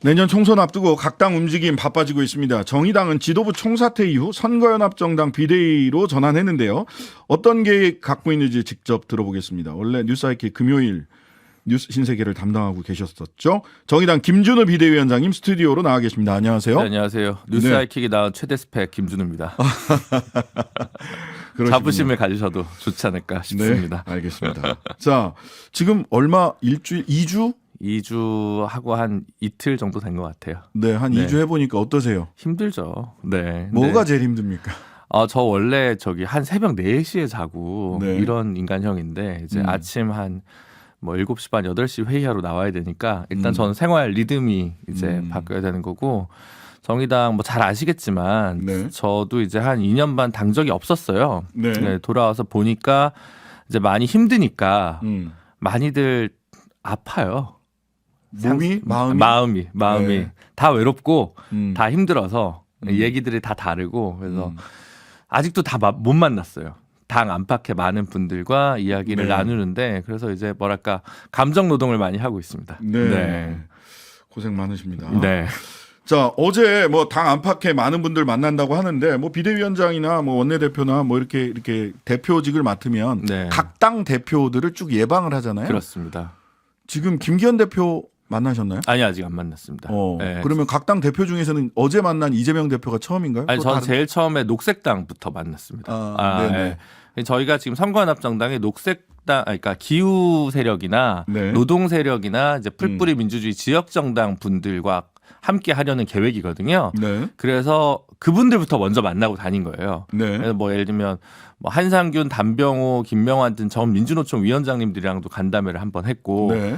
내년 총선 앞두고 각 당 움직임 바빠지고 있습니다. 정의당은 지도부 총사퇴 이후 선거연합정당 비대위로 전환했는데요. 어떤 계획 갖고 있는지 직접 들어보겠습니다. 원래 뉴스하이키 금요일 뉴스 신세계를 담당하고 계셨었죠. 정의당 김준우 비대위원장님 스튜디오로 나와 계십니다. 안녕하세요. 네, 안녕하세요. 뉴스하이킥이 나온 최대 스펙 김준우입니다. 자부심을 가지셔도 좋지 않을까 싶습니다. 네, 알겠습니다. 자, 지금 얼마 일주일 2주? 2주 하고 한 이틀 정도 된 것 같아요. 네, 한 네. 2주 해보니까 어떠세요? 힘들죠. 네. 뭐가 네. 제일 힘듭니까? 저 원래 한 새벽 4시에 자고 네. 이런 인간형인데 이제 아침 한 뭐 7시 반 8시 회의하러 나와야 되니까 일단 저는 생활 리듬이 이제 바뀌어야 되는 거고 정의당 뭐 잘 아시겠지만 네. 저도 이제 한 2년 반 당 적이 없었어요. 네. 네, 돌아와서 보니까 이제 많이 힘드니까 많이들 아파요. 몸이? 마음이 네. 다 외롭고 음. 다 힘들어서 얘기들이 다 다르고 그래서 아직도 다 못 만났어요. 당 안팎의 많은 분들과 이야기를 네. 나누는데 그래서 이제 뭐랄까 감정 노동을 많이 하고 있습니다. 네. 고생 많으십니다. 네. 자, 어제 뭐 당 안팎에 많은 분들 만난다고 하는데 뭐 비대위원장이나 뭐 원내대표나 뭐 이렇게 대표직을 맡으면 네. 각 당 대표들을 쭉 예방을 하잖아요. 그렇습니다. 지금 김기현 대표 만나셨나요? 아니 아직 안 만났습니다. 네. 그러면 각 당 대표 중에서는 어제 만난 이재명 대표가 처음인가요? 아니 또 저는 다른- 제일 처음에 녹색당부터 만났습니다. 네네. 네. 저희가 지금 선거연합정당의 녹색당, 그러니까 기후 세력이나 네. 노동 세력이나 이제 풀뿌리 민주주의 지역정당 분들과 함께 하려는 계획이거든요. 네. 그래서 그분들부터 먼저 만나고 다닌 거예요. 네. 그래서 뭐 예를 들면 뭐 한상균, 담병호, 김명환 등 전 민주노총 위원장님들이랑도 간담회를 한 번 했고, 네.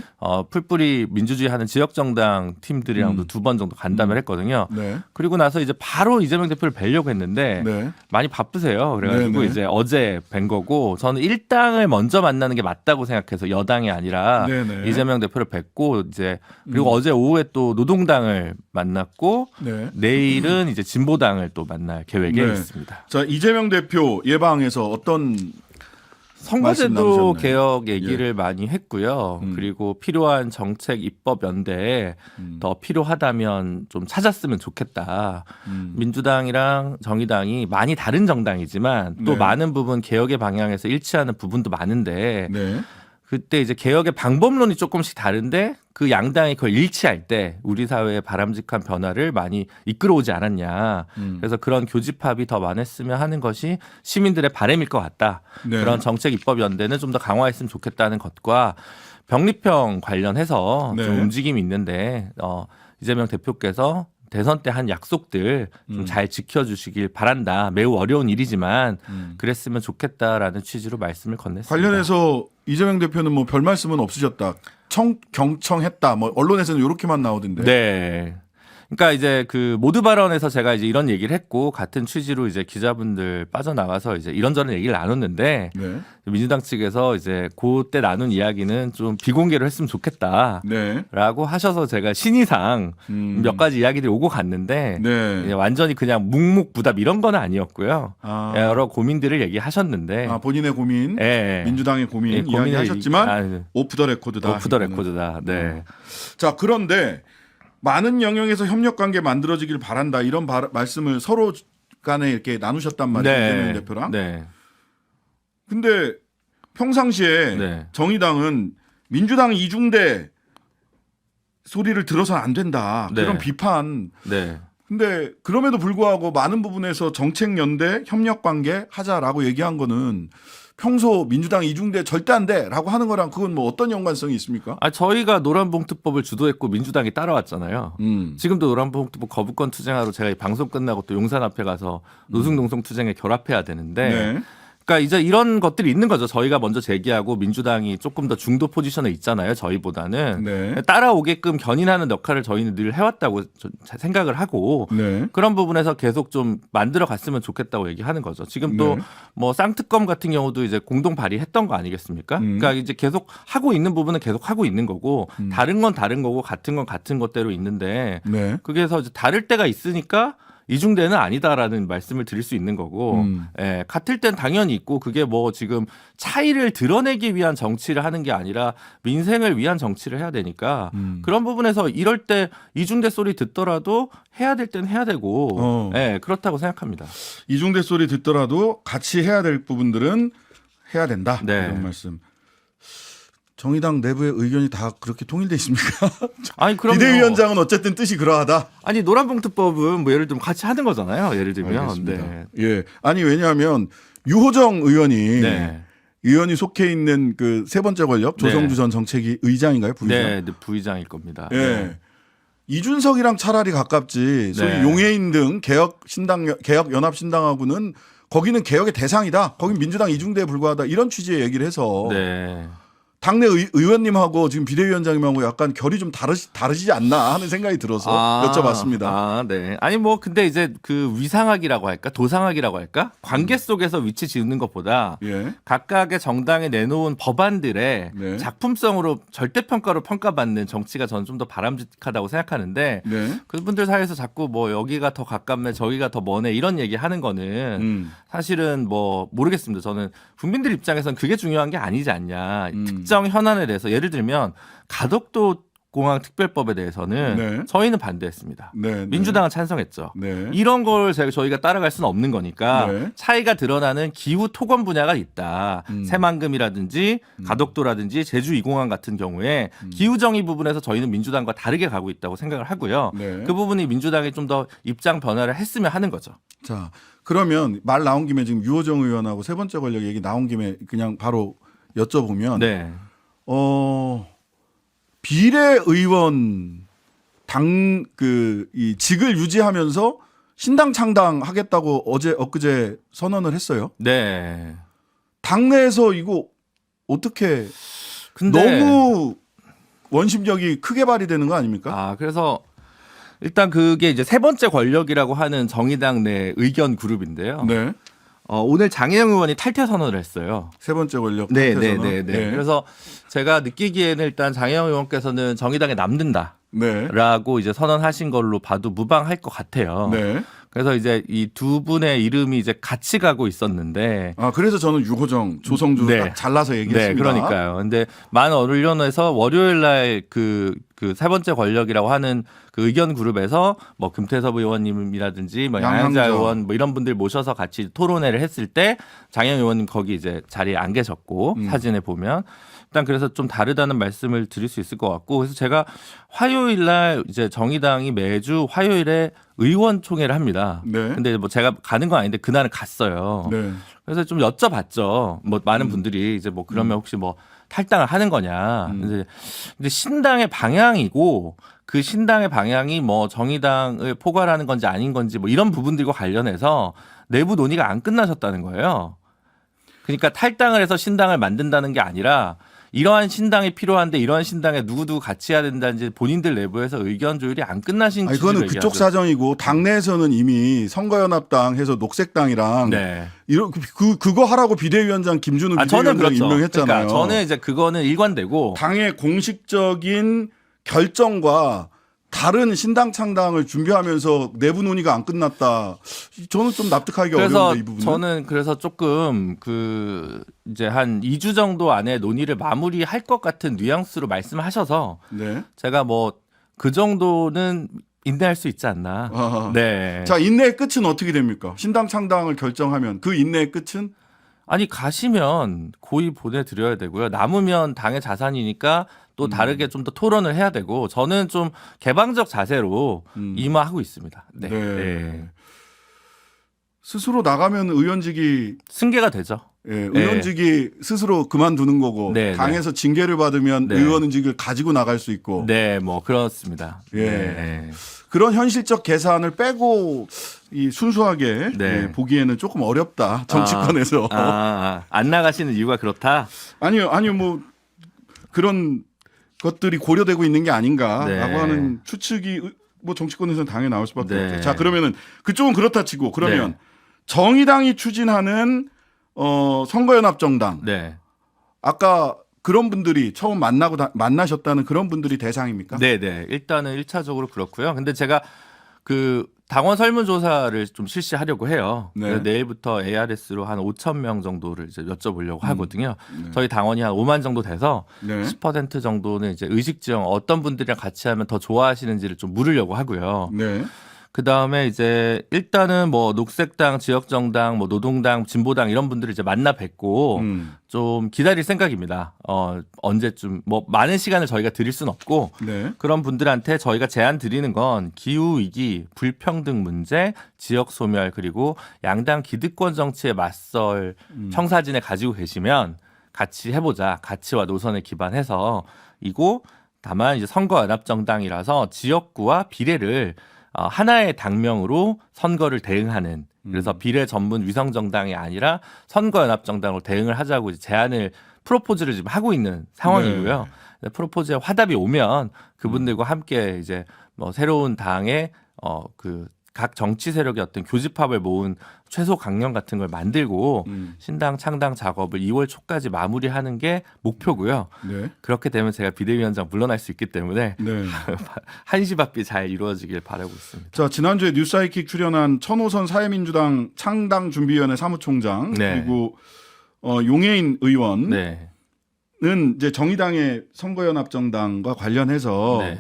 풀뿌리 민주주의 하는 지역정당 팀들이랑도 2번 정도 간담회를 했거든요. 네. 그리고 나서 이제 바로 이재명 대표를 뵈려고 했는데 네. 많이 바쁘세요. 그래가지고 네네. 이제 어제 뵌 거고 저는 일당을 먼저 만나는 게 맞다고 생각해서 여당이 아니라 네네. 이재명 대표를 뵙고 이제 그리고 어제 오후에 또 노동당을 만났고 네. 내일은 이제 진보당을 또 만날 계획에 네. 있습니다. 자, 이재명 대표 예방에서 어떤 말씀 선거제도 나누셨나요? 개혁 얘기를 많이 했고요. 음. 그리고 필요한 정책 입법 연대에 더 필요하다면 좀 찾았으면 좋겠다. 민주당이랑 정의당이 많이 다른 정당이지만 또 네. 많은 부분 개혁의 방향에서 일치하는 부분도 많은데 네. 그때 이제 개혁의 방법론이 조금씩 다른데 그 양당이 그걸 일치할 때 우리 사회의 바람직한 변화를 많이 이끌어오지 않았냐. 그래서 그런 교집합이 더 많았으면 하는 것이 시민들의 바람일 것 같다. 네. 그런 정책 입법 연대는 좀 더 강화했으면 좋겠다는 것과 병립형 관련해서 네. 좀 움직임이 있는데 이재명 대표께서 대선 때 한 약속들 좀 잘 지켜주시길 바란다. 매우 어려운 일이지만 그랬으면 좋겠다라는 취지로 말씀을 건넸습니다. 관련해서 이재명 대표는 뭐 별 말씀은 없으셨다. 경청했다. 뭐 언론에서는 이렇게만 나오던데. 네. 그러니까 이제 그 모두 발언에서 제가 이제 이런 얘기를 했고 같은 취지로 이제 기자분들 빠져나가서 이제 이런저런 얘기를 나눴는데 네. 민주당 측에서 이제 그때 나눈 이야기는 좀 비공개로 했으면 좋겠다. 네. 라고 하셔서 제가 신의상 몇 가지 이야기들이 오고 갔는데 네. 완전히 그냥 묵묵부답 이런 건 아니었고요. 아. 여러 고민들을 얘기하셨는데 본인의 고민, 예. 민주당의 고민 예, 고민을 이야기하셨지만 오프 더 레코드다. 오프 더 이거는. 레코드다. 네. 자, 그런데 많은 영역에서 협력 관계 만들어지길 바란다. 이런 말씀을 서로 간에 이렇게 나누셨단 말이에요. 이재명 대표랑. 네. 근데 평상시에 네. 정의당은 민주당 이중대 소리를 들어서는 안 된다. 네. 그런 비판. 네. 근데 그럼에도 불구하고 많은 부분에서 정책 연대, 협력 관계 하자라고 얘기한 거는 평소 민주당 이중대 절대 안 돼라고 하는 거랑 그건 뭐 어떤 연관성이 있습니까? 저희가 노란봉투법을 주도했고 민주당이 따라왔잖아요. 음. 지금도 노란봉투법 거부권 투쟁하러 제가 이 방송 끝나고 또 용산 앞에 가서 노숙농성 투쟁에 결합해야 되는데 네. 그러니까 이제 이런 것들이 있는 거죠. 저희가 먼저 제기하고 민주당이 조금 더 중도 포지션에 있잖아요. 저희보다는. 네. 따라오게끔 견인하는 역할을 저희는 늘 해왔다고 생각을 하고 네. 그런 부분에서 계속 좀 만들어 갔으면 좋겠다고 얘기하는 거죠. 지금 또 네. 뭐 쌍특검 같은 경우도 이제 공동 발의했던 거 아니겠습니까? 그러니까 이제 계속 하고 있는 부분은 계속 하고 있는 거고 다른 건 다른 거고 같은 건 같은 것대로 있는데 네. 그게서 이제 다를 때가 있으니까 이중대는 아니다라는 말씀을 드릴 수 있는 거고, 예, 같을 땐 당연히 있고, 그게 뭐 지금 차이를 드러내기 위한 정치를 하는 게 아니라 민생을 위한 정치를 해야 되니까 그런 부분에서 이럴 때 이중대 소리 듣더라도 해야 될 땐 해야 되고, 예, 그렇다고 생각합니다. 이중대 소리 듣더라도 같이 해야 될 부분들은 해야 된다. 네. 이런 말씀. 정의당 내부의 의견이 다 그렇게 통일돼 있습니까? 아니 그럼 비대위원장은 어쨌든 뜻이 그러하다. 아니 노란봉투법은 뭐 예를 들면 같이 하는 거잖아요. 예를 들면. 알겠습니다. 네. 예. 아니 왜냐하면 유호정 의원이 네. 의원이 속해 있는 그 세 번째 권력 조성주 전 정책위 의장인가요? 부의장? 네, 네, 부의장일 겁니다. 예. 네. 이준석이랑 차라리 가깝지. 소위 네. 용해인 등 개혁 연합 신당하고는 거기는 개혁의 대상이다. 거긴 민주당 이중대에 불과하다. 이런 취지의 얘기를 해서 네. 당내 의원님하고 지금 비대위원장님하고 약간 결이 좀 다르시지 않나 하는 생각이 들어서 여쭤봤습니다. 아, 네. 아니 뭐 근데 이제 그 위상학이라고 할까, 도상학이라고 할까, 관계 속에서 위치 지는 것보다 예. 각각의 정당에 내놓은 법안들의 네. 작품성으로 절대평가로 평가받는 정치가 저는 좀 더 바람직하다고 생각하는데 네. 그분들 사이에서 자꾸 뭐 여기가 더 가깝네, 저기가 더 머네 이런 얘기 하는 거는 사실은 뭐 모르겠습니다. 저는 국민들 입장에서는 그게 중요한 게 아니지 않냐. 특정 현안에 대해서 예를 들면 가덕도 공항 특별법에 대해서는 네. 저희는 반대했습니다. 네. 민주당은 찬성했죠. 네. 이런 걸 저희가 따라갈 수는 없는 거니까 네. 차이가 드러나는 기후 토건 분야가 있다. 새만금이라든지 가덕도라든지 제주 2공항 같은 경우에 기후 정의 부분에서 저희는 민주당과 다르게 가고 있다고 생각을 하고요. 네. 그 부분이 민주당이 좀 더 입장 변화를 했으면 하는 거죠. 자, 그러면 말 나온 김에 지금 유호정 의원하고 세 번째 권력 얘기 나온 김에 그냥 바로 여쭤보면 네. 비례의원 당 이 직을 유지하면서 신당 창당하겠다고 엊그제 선언을 했어요. 네. 당내에서 이거 어떻게 근데 너무 원심력이 크게 발휘되는 거 아닙니까? 그래서 일단 그게 이제 세 번째 권력이라고 하는 정의당 내 의견 그룹인데요. 네. 오늘 장혜영 의원이 탈퇴 선언을 했어요. 세 번째 권력. 네, 탈퇴 네, 선언. 네, 네. 그래서 제가 느끼기에는 일단 장혜영 의원께서는 정의당에 남는다라고 네. 이제 선언하신 걸로 봐도 무방할 것 같아요. 네. 그래서 이제 이 두 분의 이름이 이제 같이 가고 있었는데. 그래서 저는 유호정, 조성주 네. 딱 잘라서 얘기했습니다. 네, 그러니까요. 근데 많은 언론에서 월요일 날 그 세 번째 권력이라고 하는 그 의견 그룹에서 뭐 금태섭 의원님이라든지 뭐 양양자 의원 뭐 이런 분들 모셔서 같이 토론회를 했을 때 장영 의원님 거기 이제 자리에 안 계셨고 사진에 보면 일단 그래서 좀 다르다는 말씀을 드릴 수 있을 것 같고 그래서 제가 화요일 날 이제 정의당이 매주 화요일에 의원총회를 합니다. 네. 근데 뭐 제가 가는 건 아닌데 그날은 갔어요. 네. 그래서 좀 여쭤봤죠. 뭐 많은 분들이 이제 뭐 그러면 혹시 뭐 탈당을 하는 거냐. 근데 신당의 방향이고 그 신당의 방향이 뭐 정의당을 포괄하는 건지 아닌 건지 뭐 이런 부분들과 관련해서 내부 논의가 안 끝나셨다는 거예요. 그러니까 탈당을 해서 신당을 만든다는 게 아니라 이러한 신당이 필요한데 이러한 신당에 누구 같이 해야 된다는지 본인들 내부에서 의견 조율이 안 끝나신 취지로 그거는 그쪽 얘기하죠. 사정이고 당내에서는 이미 선거연합당 해서 녹색당이랑 네. 그거 하라고 비대위원장 김준우 저는 비대위원장 그렇죠. 임명했잖아요. 그러니까 저는 이제 그거는 일관되고 당의 공식적인 결정과 다른 신당 창당을 준비하면서 내부 논의가 안 끝났다. 저는 좀 납득하기가 그래서 어려운데 이 부분은. 저는 그래서 조금 그 이제 한 2주 정도 안에 논의를 마무리할 것 같은 뉘앙스로 말씀하셔서 네. 제가 뭐 그 정도는 인내할 수 있지 않나. 아하. 네. 자, 인내의 끝은 어떻게 됩니까? 신당 창당을 결정하면 그 인내의 끝은 아니 가시면 고의 보내드려야 되고요. 남으면 당의 자산이니까 또 다르게 좀 더 토론을 해야 되고 저는 좀 개방적 자세로 임하고 있습니다. 네. 네. 네. 스스로 나가면 의원직이 승계가 되죠. 의원직이 스스로 그만두는 거고 네, 당에서 징계를 받으면 네. 의원직을 가지고 나갈 수 있고 네, 뭐 그렇습니다. 예. 네. 그런 현실적 계산을 빼고 이 순수하게 네. 보기에는 조금 어렵다 정치권에서 안 나가시는 이유가 그렇다. 아니요 뭐 그런 것들이 고려되고 있는 게 아닌가라고 네. 하는 추측이 뭐 정치권에서는 당연히 나올 수밖에 네. 없죠. 자 그러면은 그쪽은 그렇다 치고 그러면 네. 정의당이 추진하는 선거연합정당 네. 아까 그런 분들이 처음 만나셨다는 그런 분들이 대상입니까? 네, 네. 일단은 1차적으로 그렇고요. 근데 제가 그 당원 설문조사를 좀 실시하려고 해요. 네. 그래서 내일부터 ARS로 한 5천 명 정도를 이제 여쭤보려고 하거든요. 네. 저희 당원이 한 5만 정도 돼서 네. 10% 정도는 이제 의식지형 어떤 분들이랑 같이 하면 더 좋아하시는지를 좀 물으려고 하고요. 네. 그 다음에 이제 일단은 뭐 녹색당, 지역정당, 뭐 노동당, 진보당 이런 분들을 이제 만나 뵙고 좀 기다릴 생각입니다. 언제쯤 뭐 많은 시간을 저희가 드릴 수는 없고 네. 그런 분들한테 저희가 제안 드리는 건 기후 위기, 불평등 문제, 지역 소멸 그리고 양당 기득권 정치에 맞설 청사진을 가지고 계시면 같이 해보자. 가치와 노선에 기반해서 이고 다만 이제 선거연합정당이라서 지역구와 비례를 하나의 당명으로 선거를 대응하는 그래서 비례 전문 위성 정당이 아니라 선거연합정당으로 대응을 하자고 이제 제안을 프로포즈를 지금 하고 있는 상황이고요. 프로포즈에 화답이 오면 그분들과 함께 이제 뭐 새로운 당의 그 각 정치 세력의 어떤 교집합을 모은 최소 강령 같은 걸 만들고 신당 창당 작업을 2월 초까지 마무리하는 게 목표고요. 네. 그렇게 되면 제가 비대위원장 물러날 수 있기 때문에 네. 한시바삐 잘 이루어지길 바라고 있습니다. 자, 지난주에 뉴스하이킥 출연한 천호선 사회민주당 창당 준비위원회 사무총장 네. 그리고 용해인 의원은 네. 이제 정의당의 선거연합정당과 관련해서 네.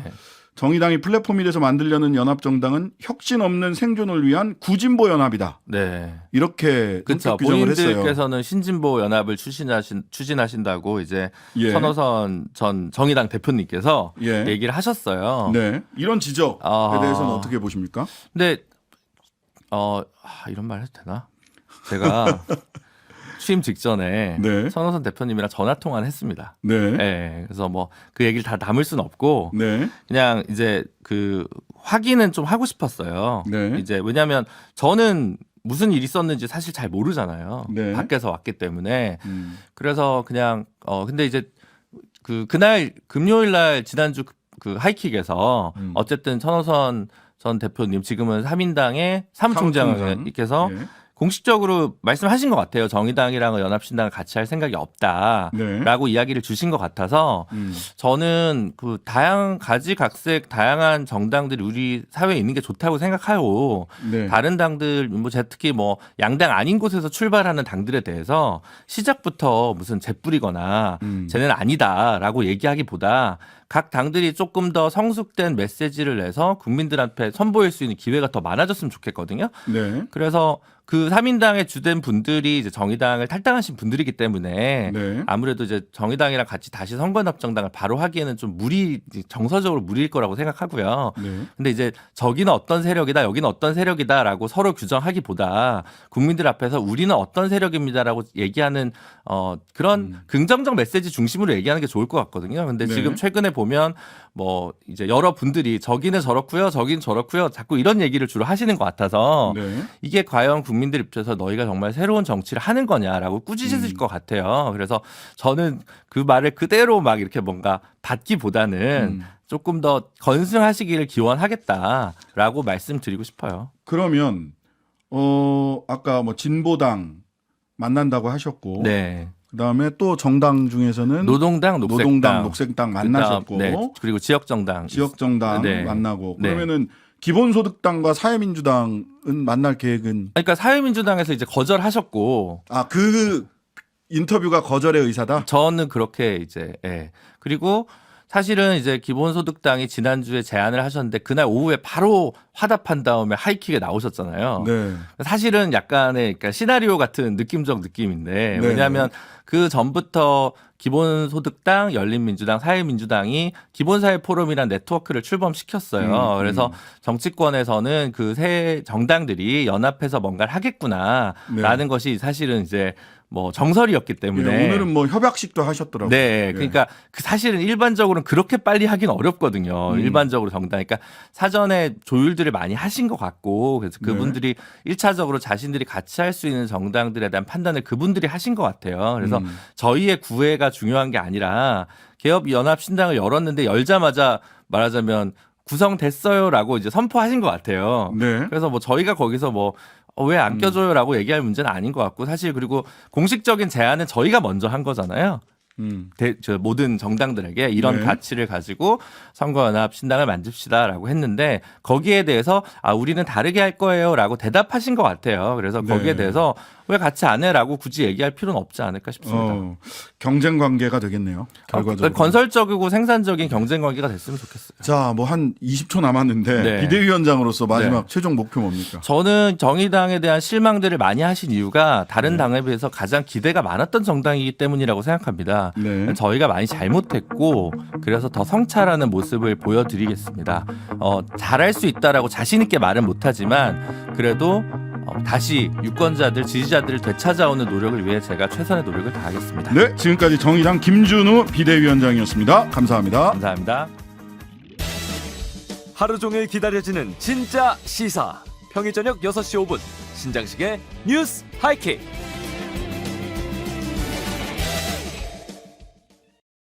정의당이 플랫폼이 돼서 만들려는 연합정당은 혁신 없는 생존을 위한 구진보 연합이다. 네. 이렇게 그렇죠. 규정을 했어요. 본인들께서는 신진보 연합을 추진하신다고 이제 예. 천호선 전 정의당 대표님께서 예. 얘기를 하셨어요. 네. 이런 지적에 대해서는 어떻게 보십니까? 근데 이런 말 해도 되나? 제가 취임 직전에 네. 천호선 대표님이랑 전화 통화를 했습니다. 네. 네. 그래서 뭐 그 얘기를 다 담을 수는 없고 네. 그냥 이제 그 확인은 좀 하고 싶었어요. 네. 이제 왜냐하면 저는 무슨 일이 있었는지 사실 잘 모르잖아요. 네. 밖에서 왔기 때문에 그래서 그냥 근데 이제 그날 금요일 날 지난주 그 하이킥에서 어쨌든 천호선 전 대표님 지금은 3인당의 사무총장께서 예. 공식적으로 말씀하신 것 같아요. 정의당이랑 연합신당을 같이 할 생각이 없다라고 네. 이야기를 주신 것 같아서 저는 그 가지각색 다양한 정당들이 우리 사회에 있는 게 좋다고 생각하고 네. 다른 당들 뭐 특히 뭐 양당 아닌 곳에서 출발하는 당들에 대해서 시작부터 무슨 재뿌리거나 쟤는 아니다라고 얘기하기보다 각 당들이 조금 더 성숙된 메시지를 내서 국민들한테 선보일 수 있는 기회가 더 많아졌으면 좋겠거든요. 네. 그래서 그 3인당의 주된 분들이 이제 정의당을 탈당하신 분들이기 때문에 네. 아무래도 이제 정의당이랑 같이 다시 선거연합정당을 바로 하기에는 좀 정서적으로 무리일 거라고 생각하고요. 네. 근데 이제 저기는 어떤 세력이다, 여기는 어떤 세력이다라고 서로 규정하기보다 국민들 앞에서 우리는 어떤 세력입니다라고 얘기하는 그런 긍정적 메시지 중심으로 얘기하는 게 좋을 것 같거든요. 근데 네. 지금 최근에 보면 뭐 이제 여러 분들이 저기는 저렇고요, 저기는 저렇고요, 자꾸 이런 얘기를 주로 하시는 것 같아서 네. 이게 과연 국민들 입장에서 너희가 정말 새로운 정치를 하는 거냐라고 꾸짖으실 것 같아요. 그래서 저는 그 말을 그대로 막 이렇게 뭔가 받기보다는 조금 더 건승하시기를 기원하겠다라고 말씀드리고 싶어요. 그러면 아까 뭐 진보당 만난다고 하셨고 네. 그다음에 또 정당 중에서는 노동당, 녹색당, 녹색당 만나셨고 네. 그리고 지역정당, 지역정당 네. 만나고 네. 그러면은 기본소득당과 사회민주당은 만날 계획은 그러니까 사회민주당에서 이제 거절하셨고 그 인터뷰가 거절의 의사다. 저는 그렇게 이제 그리고 사실은 이제 기본소득당이 지난주에 제안을 하셨는데 그날 오후에 바로 화답한 다음에 하이킥에 나오셨잖아요. 네. 사실은 약간의 그러니까 시나리오 같은 느낌적 느낌인데 네. 왜냐하면 그 전부터 기본소득당, 열린민주당, 사회민주당이 기본사회포럼이라는 네트워크를 출범시켰어요. 그래서 정치권에서는 그 세 정당들이 연합해서 뭔가를 하겠구나라는 것이 사실은 이제 뭐 정설이었기 때문에 예, 오늘은 뭐 협약식도 하셨더라고요. 네, 그러니까 사실은 일반적으로는 그렇게 빨리 하기는 어렵거든요. 일반적으로 정당, 그러니까 사전에 조율들을 많이 하신 것 같고, 그래서 그분들이 1차적으로 자신들이 같이 할 수 있는 정당들에 대한 판단을 그분들이 하신 것 같아요. 그래서 저희의 구애가 중요한 게 아니라 개업연합신당을 열었는데 열자마자 말하자면 구성됐어요라고 이제 선포하신 것 같아요. 네. 그래서 뭐 저희가 거기서 뭐 왜 안 껴줘요라고 얘기할 문제는 아닌 것 같고 사실 그리고 공식적인 제안은 저희가 먼저 한 거잖아요. 모든 정당들에게 이런 네. 가치를 가지고 선거연합 신당을 만듭시다라고 했는데 거기에 대해서 우리는 다르게 할 거예요라고 대답하신 것 같아요. 그래서 거기에 네. 대해서 왜 같이 안 해라고 굳이 얘기할 필요는 없지 않을까 싶습니다. 경쟁 관계가 되겠네요. 결과적으로. 건설적이고 생산적인 경쟁 관계가 됐으면 좋겠어요. 자, 뭐 한 20초 남았는데 네. 비대위원장으로서 마지막 네. 최종 목표 뭡니까? 저는 정의당에 대한 실망들을 많이 하신 이유가 다른 당에 비해서 가장 기대가 많았던 정당이기 때문이라고 생각합니다. 네. 저희가 많이 잘못했고 그래서 더 성찰하는 모습을 보여드리겠습니다. 잘할 수 있다라고 자신 있게 말은 못하지만 그래도 다시 유권자들 지지자들을 되찾아오는 노력을 위해 제가 최선의 노력을 다하겠습니다. 네, 지금까지 정의당 김준우 비대위원장이었습니다. 감사합니다. 감사합니다. 하루 종일 기다려지는 진짜 시사. 평일 저녁 6시 5분 신장식의 뉴스 하이킥.